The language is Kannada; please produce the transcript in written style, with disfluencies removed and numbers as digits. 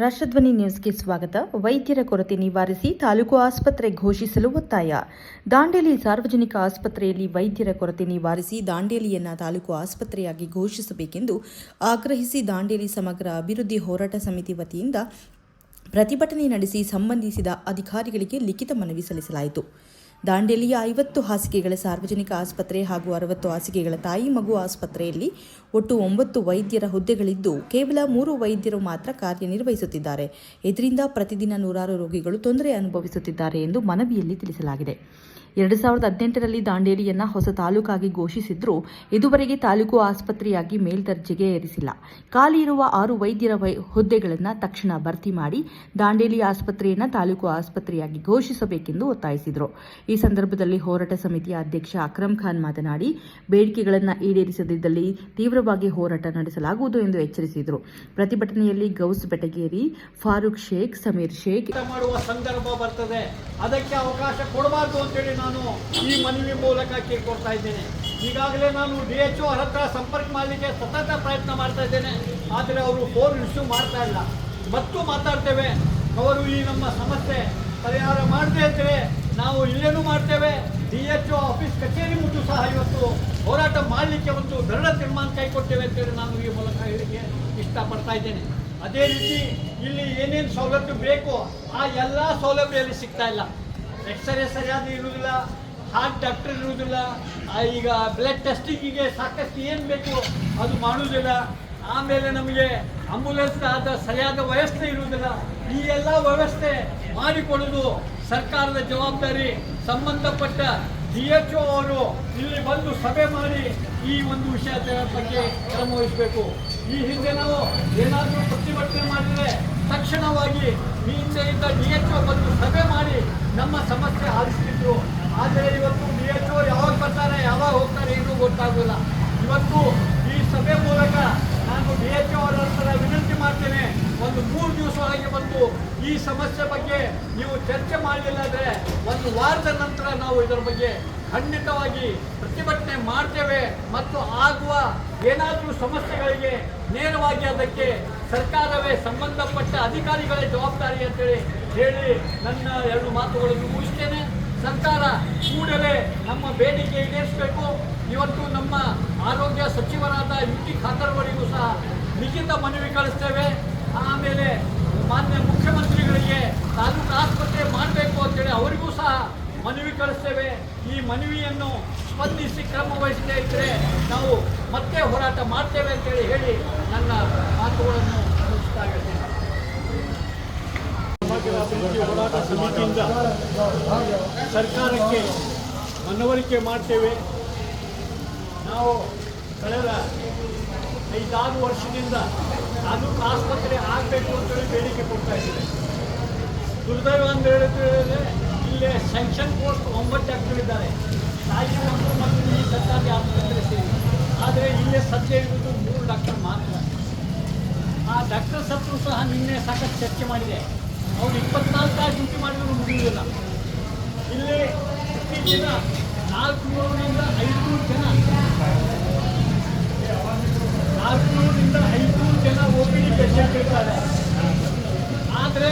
ರಾಷ್ಟ್ರಧ್ವನಿ ನ್ಯೂಸ್ಗೆ ಸ್ವಾಗತ. ವೈದ್ಯರ ಕೊರತೆ ನಿವಾರಿಸಿ ತಾಲೂಕು ಆಸ್ಪತ್ರೆ ಘೋಷಿಸಲು ಒತ್ತಾಯ. ದಾಂಡೇಲಿ ಸಾರ್ವಜನಿಕ ಆಸ್ಪತ್ರೆಯಲ್ಲಿ ವೈದ್ಯರ ಕೊರತೆ ನಿವಾರಿಸಿ ದಾಂಡೇಲಿಯನ್ನು ತಾಲೂಕು ಆಸ್ಪತ್ರೆಯಾಗಿ ಘೋಷಿಸಬೇಕೆಂದು ಆಗ್ರಹಿಸಿ ದಾಂಡೇಲಿ ಸಮಗ್ರ ಅಭಿವೃದ್ಧಿ ಹೋರಾಟ ಸಮಿತಿ ವತಿಯಿಂದ ಪ್ರತಿಭಟನೆ ನಡೆಸಿ ಸಂಬಂಧಿಸಿದ ಅಧಿಕಾರಿಗಳಿಗೆ ಲಿಖಿತ ಮನವಿ ಸಲ್ಲಿಸಲಾಯಿತು. ದಾಂಡೇಲಿಯ 50 ಹಾಸಿಗೆಗಳ ಸಾರ್ವಜನಿಕ ಆಸ್ಪತ್ರೆ ಹಾಗೂ 60 ಹಾಸಿಗೆಗಳ ತಾಯಿ ಮಗು ಆಸ್ಪತ್ರೆಯಲ್ಲಿ ಒಟ್ಟು 9 ವೈದ್ಯರ ಹುದ್ದೆಗಳಿದ್ದು ಕೇವಲ 3 ವೈದ್ಯರು ಮಾತ್ರ ಕಾರ್ಯನಿರ್ವಹಿಸುತ್ತಿದ್ದಾರೆ. ಇದರಿಂದ ಪ್ರತಿದಿನ ನೂರಾರು ರೋಗಿಗಳು ತೊಂದರೆ ಅನುಭವಿಸುತ್ತಿದ್ದಾರೆ ಎಂದು ಮನವಿಯಲ್ಲಿ ತಿಳಿಸಲಾಗಿದೆ. 2018ರಲ್ಲಿ ದಾಂಡೇಲಿಯನ್ನು ಹೊಸ ತಾಲೂಕಾಗಿ ಘೋಷಿಸಿದ್ರೂ ಇದುವರೆಗೆ ತಾಲೂಕು ಆಸ್ಪತ್ರೆಯಾಗಿ ಮೇಲ್ದರ್ಜೆಗೆ ಏರಿಸಿಲ್ಲ. ಖಾಲಿ ಇರುವ 6 ವೈದ್ಯರ ಹುದ್ದೆಗಳನ್ನು ತಕ್ಷಣ ಭರ್ತಿ ಮಾಡಿ ದಾಂಡೇಲಿ ಆಸ್ಪತ್ರೆಯನ್ನು ತಾಲೂಕು ಆಸ್ಪತ್ರೆಯಾಗಿ ಘೋಷಿಸಬೇಕೆಂದು ಒತ್ತಾಯಿಸಿದರು. ಈ ಸಂದರ್ಭದಲ್ಲಿ ಹೋರಾಟ ಸಮಿತಿಯ ಅಧ್ಯಕ್ಷ ಅಕ್ರಮ್ ಖಾನ್ ಮಾತನಾಡಿ, ಬೇಡಿಕೆಗಳನ್ನು ಈಡೇರಿಸದಿದ್ದಲ್ಲಿ ತೀವ್ರವಾಗಿ ಹೋರಾಟ ನಡೆಸಲಾಗುವುದು ಎಂದು ಎಚ್ಚರಿಸಿದರು. ಪ್ರತಿಭಟನೆಯಲ್ಲಿ ಗೌಸ್ ಬೆಟಗೇರಿ, ಫಾರೂಕ್ ಶೇಖ್, ಸಮೀರ್ ಶೇಖ್ ಮಾಡುವ ಸಂದರ್ಭ ಬರ್ತದೆ. ಅದಕ್ಕೆ ಅವಕಾಶ ಕೊಡಬಾರ್ದು ಅಂತೇಳಿ ನಾನು ಈ ಮನವಿ ಮೂಲಕ ಕೇಳ್ಕೊಳ್ತಾ ಇದ್ದೇನೆ. ಈಗಾಗಲೇ ನಾನು DHO ಹತ್ರ ಸಂಪರ್ಕ ಮಾಡಲಿಕ್ಕೆ ಸತತ ಪ್ರಯತ್ನ ಮಾಡ್ತಾ ಇದ್ದೇನೆ. ಆದರೆ ಅವರು ಫೋನ್ ರಿಸೀವ್ ಮಾಡ್ತಾ ಇಲ್ಲ. ಮತ್ತು ಮಾತಾಡ್ತೇವೆ, ಅವರು ಈ ನಮ್ಮ ಸಮಸ್ಯೆ ಪರಿಹಾರ ಮಾಡದೇ ಇದ್ದರೆ ನಾವು ಇಲ್ಲೇನೂ ಮಾಡ್ತೇವೆ. DHO ಆಫೀಸ್ ಕಚೇರಿ ಮುಂದೆ ಸಹ ಇವತ್ತು ಹೋರಾಟ ಮಾಡಲಿಕ್ಕೆ ಒಂದು ದೃಢ ತೀರ್ಮಾನ ಕೈಗೊಳ್ತೇವೆ ಅಂತೇಳಿ ನಾನು ಈ ಮೂಲಕ ಹೇಳಿಕೆ ಇಷ್ಟಪಡ್ತಾ ಇದ್ದೇನೆ. ಅದೇ ರೀತಿ ಇಲ್ಲಿ ಏನೇನು ಸೌಲಭ್ಯ ಬೇಕು ಆ ಎಲ್ಲ ಸೌಲಭ್ಯ ಇಲ್ಲಿ ಸಿಗ್ತಾ ಇಲ್ಲ. ಎಕ್ಸ್ರೇ ಸರಿಯಾಗಿ ಇರುವುದಿಲ್ಲ, ಹಾರ್ಟ್ ಡಾಕ್ಟರ್ ಇರುವುದಿಲ್ಲ, ಈಗ ಬ್ಲಡ್ ಟೆಸ್ಟಿಂಗಿಗೆ ಸಾಕಷ್ಟು ಏನು ಬೇಕು ಅದು ಮಾಡುವುದಿಲ್ಲ. ಆಮೇಲೆ ನಮಗೆ ಆಂಬುಲೆನ್ಸ್ ಆದ ಸರಿಯಾದ ವ್ಯವಸ್ಥೆ ಇರುವುದಿಲ್ಲ. ಈ ಎಲ್ಲ ವ್ಯವಸ್ಥೆ ಮಾಡಿಕೊಡೋದು ಸರ್ಕಾರದ ಜವಾಬ್ದಾರಿ. ಸಂಬಂಧಪಟ್ಟ DHO ಅವರು ಇಲ್ಲಿ ಬಂದು ಸಭೆ ಮಾಡಿ ಈ ಒಂದು ವಿಷಯದ ಬಗ್ಗೆ ಕ್ರಮ ವಹಿಸಬೇಕು. ಈ ಹಿಂದೆ ನಾವು ಏನಾದರೂ ಪ್ರತಿಭಟನೆ ಮಾಡಿದರೆ ತಕ್ಷಣವಾಗಿ ಈ ಹಿಂದೆ ಇದ್ದ DHO ಬಂದು ಸಭೆ ಮಾಡಿ ನಮ್ಮ ಸಮಸ್ಯೆ ಆಲಿಸ್ತಿದ್ರು. ಆದರೆ ಇವತ್ತು DHO ಯಾವಾಗ ಬರ್ತಾರೆ ಯಾವಾಗ ಹೋಗ್ತಾರೆ ಏನೂ ಗೊತ್ತಾಗೋಲ್ಲ. ಇವತ್ತು ಈ ಸಭೆ ಮೂಲಕ ನಾನು DHO ಅವರ ಹತ್ರ ವಿನಂತಿ ಮಾಡ್ತೇನೆ, ಒಂದು 3 ದಿವಸ ಒಳಗೆ ಬಂದು ಈ ಸಮಸ್ಯೆ ಬಗ್ಗೆ ನೀವು ಚರ್ಚೆ ಮಾಡಲಿಲ್ಲ ಅಂದರೆ 1 ವಾರದ ನಂತರ ನಾವು ಇದರ ಬಗ್ಗೆ ಖಂಡಿತವಾಗಿ ಪ್ರತಿಭಟನೆ ಮಾಡ್ತೇವೆ. ಮತ್ತು ಆಗುವ ಏನಾದರೂ ಸಮಸ್ಯೆಗಳಿಗೆ ನೇರವಾಗಿ ಅದಕ್ಕೆ ಸರ್ಕಾರವೇ ಸಂಬಂಧಪಟ್ಟ ಅಧಿಕಾರಿಗಳೇ ಜವಾಬ್ದಾರಿ ಅಂತೇಳಿ ಹೇಳಿ ನನ್ನ 2 ಮಾತುಗಳನ್ನು ಮುಗಿಸ್ತೇನೆ. ಸರ್ಕಾರ ಕೂಡಲೇ ನಮ್ಮ ಬೇಡಿಕೆ ಈಡೇರಿಸಬೇಕು. ಇವತ್ತು ನಮ್ಮ ಆರೋಗ್ಯ ಸಚಿವರಾದ UT ಖಾದರ್ ಅವರಿಗೂ ಸಹ ಲಿಖಿತ ಮನವಿ ಕಳಿಸ್ತೇವೆ. ಆಮೇಲೆ ಮಾನ್ಯ ಮುಖ್ಯಮಂತ್ರಿಗಳಿಗೆ ತಾಲೂಕು ಆಸ್ಪತ್ರೆ ಮಾಡಬೇಕು ಅಂತೇಳಿ ಅವರಿಗೂ ಸಹ ಮನವಿ ಕಳಿಸ್ತೇವೆ. ಈ ಮನವಿಯನ್ನು ಸ್ಪಂದಿಸಿ ಕ್ರಮ ವಹಿಸದೇ ಇದ್ದರೆ ನಾವು ಮತ್ತೆ ಹೋರಾಟ ಮಾಡ್ತೇವೆ ಅಂತೇಳಿ ಹೇಳಿ ನನ್ನ ಮಾತುಗಳನ್ನು ಮುಗಿಸ್ತಾ ಇದ್ದೇನೆ. ಸಮಗ್ರ ಅಭಿವೃದ್ಧಿ ಹೋರಾಟ ಸಮಿತಿಯಿಂದ ಸರ್ಕಾರಕ್ಕೆ ಮನವರಿಕೆ ಮಾಡ್ತೇವೆ. ನಾವು ಕಳೆದ 5-6 ವರ್ಷದಿಂದ ತಾಲೂಕು ಆಸ್ಪತ್ರೆ ಆಗಬೇಕು ಅಂತೇಳಿ ಬೇಡಿಕೆ ಕೊಡ್ತಾ ಇದ್ದೇವೆ. ದುರ್ದೈವ ಅಂತ ಹೇಳಿದ್ರೆ ಇಲ್ಲೇ ಸ್ಯಾಂಕ್ಷನ್ ಪೋಸ್ಟ್ 9 ಡಾಕ್ಟರ್ ಇದ್ದಾರೆ, ತಾಯಿ ಮಕ್ಕಳು ಮತ್ತು ಈ ಸರ್ಕಾರಿ ಆಸ್ಪತ್ರೆ ಸೇರಿ. ಆದರೆ ಇಲ್ಲೇ ಸದ್ಯ ಇರುವುದು 3 ಡಾಕ್ಟರ್ ಮಾತ್ರ. ಆ ಡಾಕ್ಟರ್ಸ್ ಹತ್ರ ಸಹ ನಿನ್ನೆ ಸಾಕಷ್ಟು ಚರ್ಚೆ ಮಾಡಿದೆ. ಅವರು 24 ತಾಸು ಡ್ಯೂಟಿ ಮಾಡಿದ್ರು ಮುಗಿಯುವುದಿಲ್ಲ. ಇಲ್ಲಿ ಇತ್ತೀಚಿನ 400ರಿಂದ 500 ಜನ OPD ಪೇಷಂಟ್ ಇರ್ತಾರೆ. ಆದರೆ